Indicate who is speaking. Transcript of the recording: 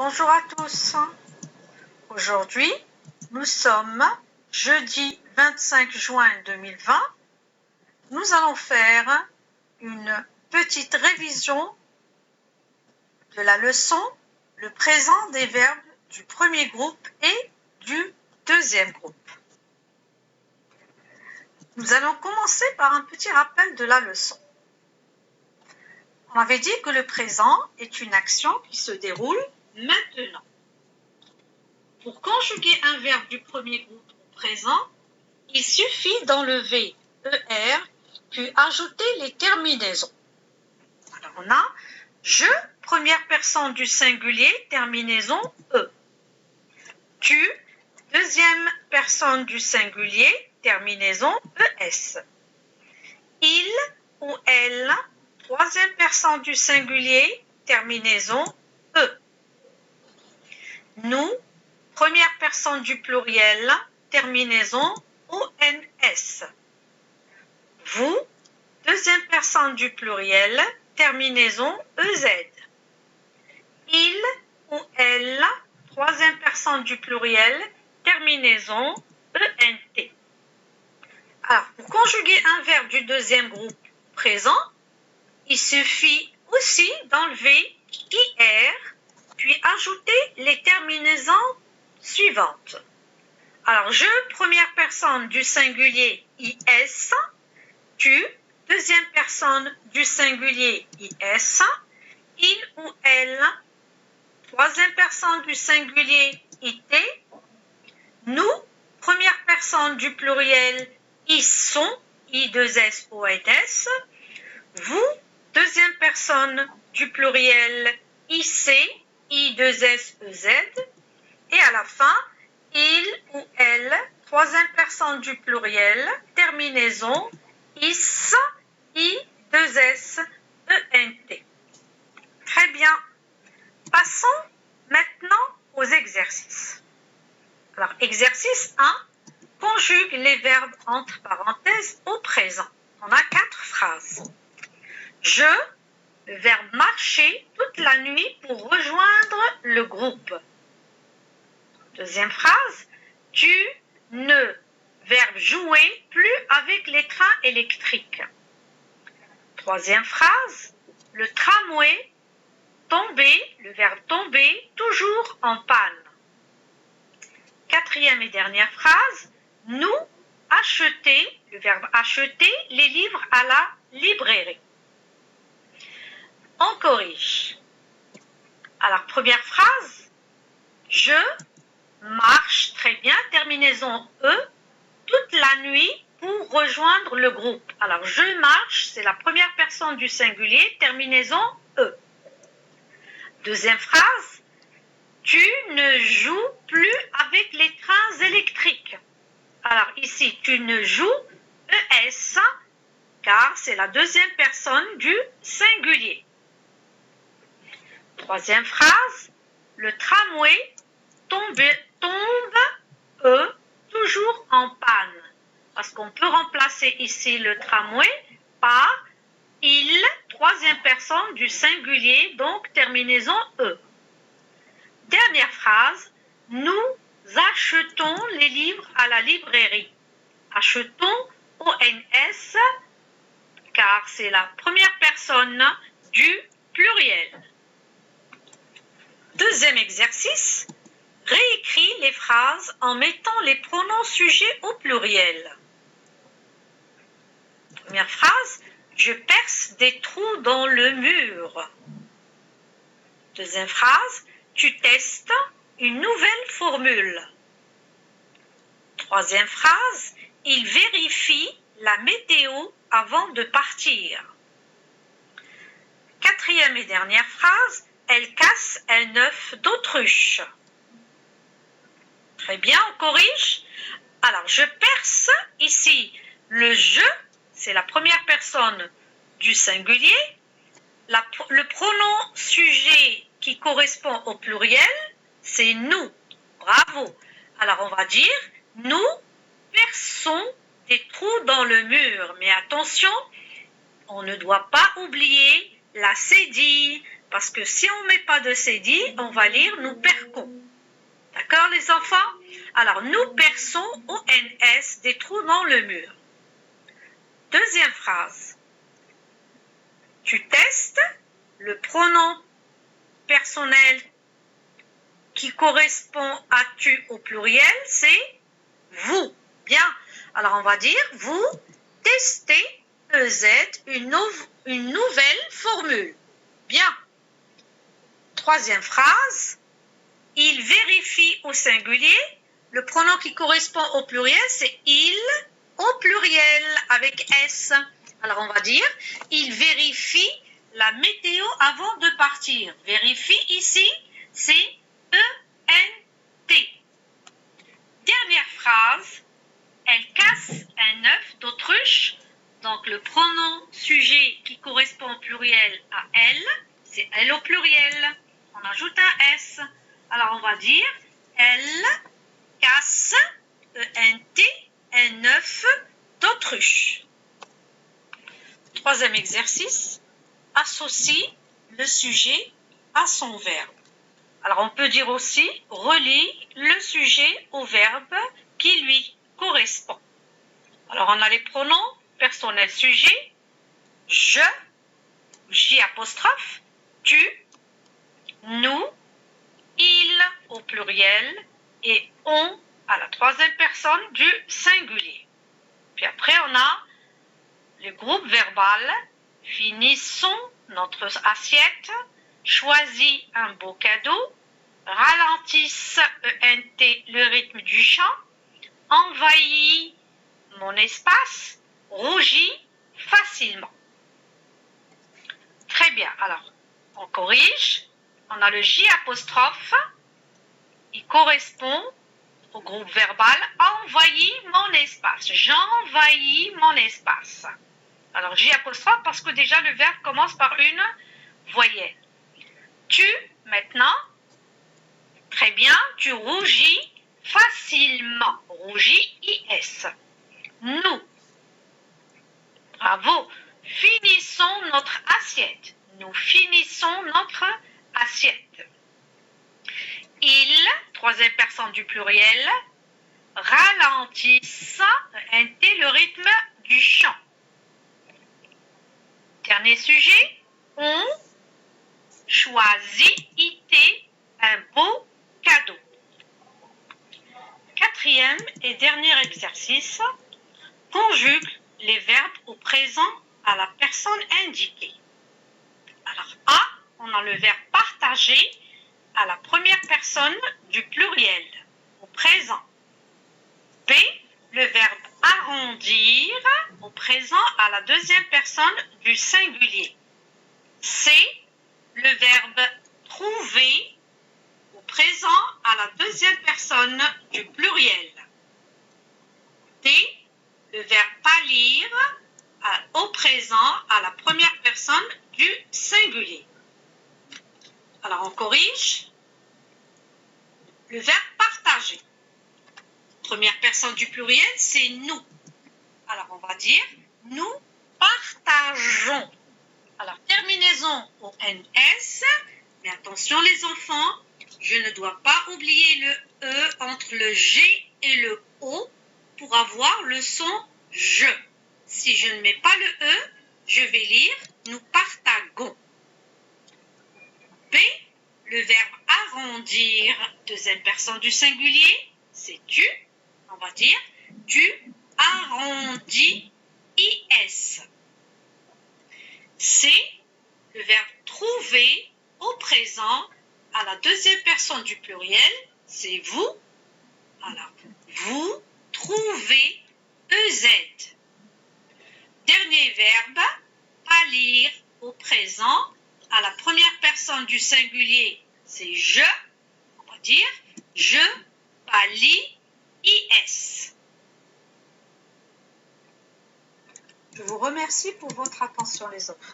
Speaker 1: Bonjour à tous. Aujourd'hui, nous sommes jeudi 25 juin 2020. Nous allons faire une petite révision de la leçon le présent des verbes du premier groupe et du deuxième groupe. Nous allons commencer par un petit rappel de la leçon. On avait dit que le présent est une action qui se déroule maintenant. Pour conjuguer un verbe du premier groupe au présent, il suffit d'enlever ER puis ajouter les terminaisons. Alors on a je, première personne du singulier, terminaison E. Tu, deuxième personne du singulier, terminaison ES. Il ou elle, troisième personne du singulier, terminaison E. Nous, première personne du pluriel, terminaison ONS. Vous, deuxième personne du pluriel, terminaison EZ. Il ou elle, troisième personne du pluriel, terminaison ENT. Alors, pour conjuguer un verbe du deuxième groupe présent, il suffit aussi d'enlever IR, puis ajouter les terminaisons suivantes. Alors, je, première personne du singulier IS, tu, deuxième personne du singulier IS, il ou elle, troisième personne du singulier IT, nous, première personne du pluriel ils sont, I2SONS, vous, deuxième personne du pluriel IC, I2SEZ, et à la fin, il ou elle, troisième personne du pluriel, terminaison IS, I2SENT. Très bien. Passons maintenant aux exercices. Alors, exercice 1, conjugue les verbes entre parenthèses au présent. On a 4 phrases. Je, le verbe marcher toute la nuit pour rejoindre le groupe. Deuxième phrase, tu ne, verbe jouer, plus avec les trains électriques. Troisième phrase, le tramway, tomber, le verbe tomber, toujours en panne. Quatrième et dernière phrase, nous, acheter, le verbe acheter, les livres à la librairie. On corrige. Alors, première phrase, je marche, très bien, terminaison E, toute la nuit pour rejoindre le groupe. Alors, je marche, c'est la première personne du singulier, terminaison E. Deuxième phrase, tu ne joues plus avec les trains électriques. Alors ici, tu ne joues ES, car c'est la deuxième personne du singulier. Troisième phrase, le tramway tombe E, toujours en panne. Parce qu'on peut remplacer ici le tramway par il, troisième personne du singulier, donc terminaison E. Dernière phrase, nous achetons les livres à la librairie. Achetons ONS, car c'est la première personne du pluriel. Deuxième exercice, réécris les phrases en mettant les pronoms sujets au pluriel. Première phrase, je perce des trous dans le mur. Deuxième phrase, tu testes une nouvelle formule. Troisième phrase, il vérifie la météo avant de partir. Quatrième et dernière phrase, elle casse un œuf d'autruche. Très bien, on corrige. Alors, je perce ici le je, c'est la première personne du singulier. Le pronom sujet qui correspond au pluriel, c'est nous. Bravo. Alors, on va dire, nous perçons des trous dans le mur. Mais attention, on ne doit pas oublier la cédille, Parce que si on ne met pas de cédille, on va lire nous percons. D'accord les enfants? Alors nous perçons ONS des trous dans le mur. Deuxième phrase. Tu testes le pronom personnel qui correspond à tu au pluriel, c'est vous. Bien. Alors on va dire vous testez EZ une nouvelle formule. Bien. Troisième phrase. Il vérifie au singulier. Le pronom qui correspond au pluriel, c'est il au pluriel avec S. Alors on va dire, il vérifie la météo avant de partir. Vérifie ici, c'est E-N-T. Dernière phrase, elle casse un œuf d'autruche. Donc le pronom sujet qui correspond au pluriel à elle, c'est elle au pluriel. On ajoute un S. Alors on va dire, elle casse, E-N-T, un œuf d'autruche. Troisième exercice, associe le sujet à son verbe. Alors on peut dire aussi, relie le sujet au verbe qui lui correspond. Alors on a les pronoms personnels sujet, je, J apostrophe, tu, nous, il au pluriel et on à la troisième personne du singulier. Puis après, on a le groupe verbal. Finissons notre assiette. Choisis un beau cadeau. Ralentisse ENT le rythme du chant. Envahis mon espace. Rougis facilement. Très bien. Alors, on corrige. On a le J apostrophe. Il correspond au groupe verbal envahis mon espace. J'envahis mon espace. Alors J apostrophe parce que déjà le verbe commence par une voyelle. Tu, maintenant, très bien, tu rougis facilement. Rougis IS. Nous, bravo, finissons notre assiette. Nous finissons notre assiette. Il, troisième personne du pluriel, ralentissent le rythme du chant. Dernier sujet, on choisit un beau cadeau. Quatrième et dernier exercice, conjugue les verbes au présent à la personne indiquée. Alors A, on a le verbe partager à la première personne du pluriel, au présent. B, le verbe arrondir au présent à la deuxième personne du singulier. C, le verbe trouver au présent à la deuxième personne du pluriel. D, le verbe pâlir au présent à la première personne du singulier. Alors on corrige. Le verbe partager. Première personne du pluriel, c'est nous. Alors on va dire nous partageons. Alors terminaison au NS, mais attention les enfants, je ne dois pas oublier le E entre le G et le O pour avoir le son je. Si je ne mets pas le E, je vais lire nous partagons. B, le verbe arrondir, deuxième personne du singulier, c'est tu. On va dire tu arrondis IS. C, le verbe trouver au présent à la deuxième personne du pluriel, c'est vous. Alors, vous trouvez EZ. Dernier verbe, pâlir au présent à la première personne du singulier, c'est je. On va dire je pâlis IS. Je vous remercie pour votre attention les enfants.